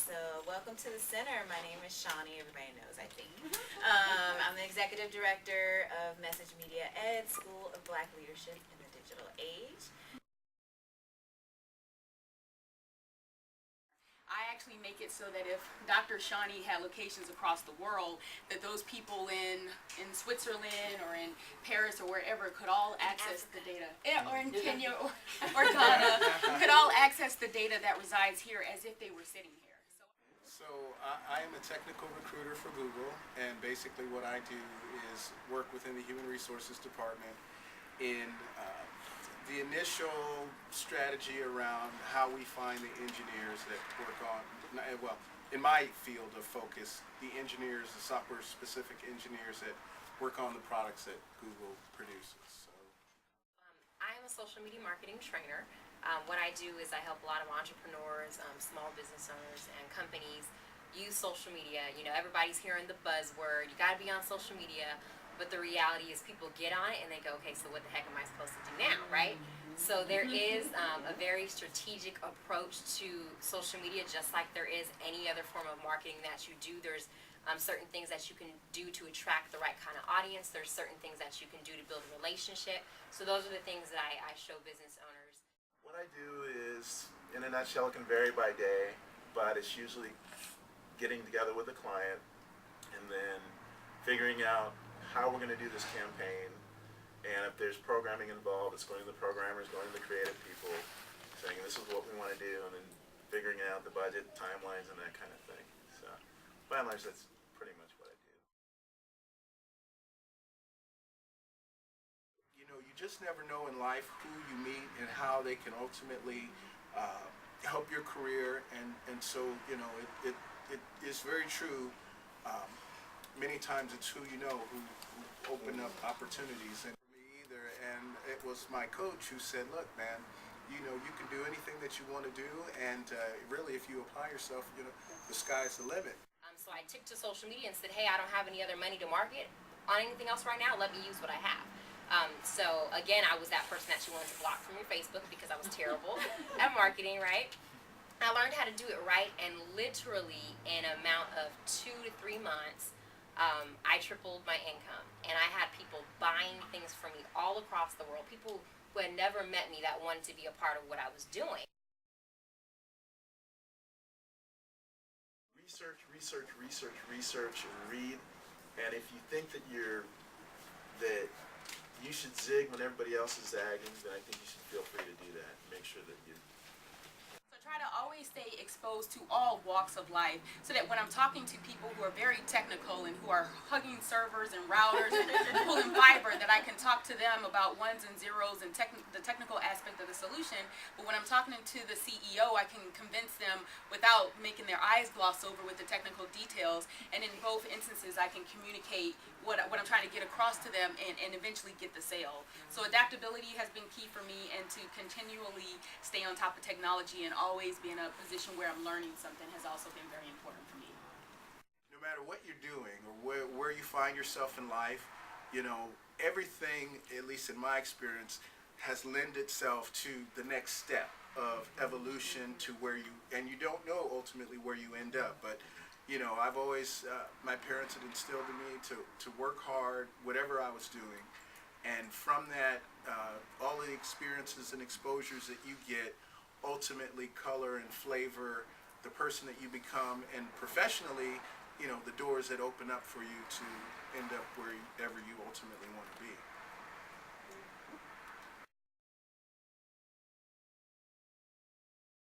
So welcome to the center. My name is Shawnee. Everybody knows, I think. I'm the Executive Director of Message Media Ed, School of Black Leadership in the Digital Age. I actually make it so that if Dr. Shawnee had locations across the world, that those people in Switzerland or in Paris or wherever could all access the data, or in Kenya or Ghana, could all access the data that resides here as if they were sitting here. So I am a technical recruiter for Google, and basically what I do is work within the Human Resources Department in the initial strategy around how we find the engineers that work on, well, in my field of focus, the engineers, the software-specific engineers that work on the products that Google produces. So, I'm a social media marketing trainer. What I do is I help a lot of entrepreneurs, small business owners, and companies use social media. You know, everybody's hearing the buzzword, you gotta be on social media. But the reality is people get on it and they go, okay, so what the heck am I supposed to do now, right? So there is a very strategic approach to social media, just like there is any other form of marketing that you do. There's certain things that you can do to attract the right kind of audience. There's certain things that you can do to build a relationship. So those are the things that I show business owners. What I do is, in a nutshell, it can vary by day, but it's usually getting together with a client and then figuring out how we're going to do this campaign, and if there's programming involved, it's going to the programmers, going to the creative people, saying this is what we want to do, and then figuring out the budget, timelines, and that kind of thing. So, by and large, that's pretty much what I do. you know, you just never know in life who you meet and how they can ultimately help your career, and so, you know, it is very true. Many times it's who you know who open up opportunities, and for me either. And it was my coach who said, look, man, you know, you can do anything that you want to do, and really if you apply yourself, you know, the sky's the limit. So I took to social media and said, hey, I don't have any other money to market on anything else right now. Let me use what I have. So again, I was that person that you wanted to block from your Facebook because I was terrible at marketing, right? I learned how to do it right, and literally in an amount of 2 to 3 months, I tripled my income, and I had people buying things from me all across the world, people who had never met me that wanted to be a part of what I was doing. Research, research, research, research, and read. And if you think that you should zig when everybody else is zagging, then I think you should feel free to do that. Make sure that you. Try to always stay exposed to all walks of life, so that when I'm talking to people who are very technical and who are hugging servers and routers and pulling fiber, that I can talk to them about ones and zeros and the technical aspect of the solution. But when I'm talking to the CEO, I can convince them without making their eyes gloss over with the technical details. And in both instances, I can communicate what I'm trying to get across to them and eventually get the sale. So adaptability has been key for me, and to continually stay on top of technology and always be in a position where I'm learning something has also been very important for me. No matter what you're doing or where you find yourself in life, you know, everything, at least in my experience, has lent itself to the next step of evolution to where and you don't know ultimately where you end up, but you know, I've always, my parents had instilled in me to work hard, whatever I was doing. And from that, all the experiences and exposures that you get ultimately color and flavor the person that you become, and professionally, you know, the doors that open up for you to end up wherever you ultimately want to be.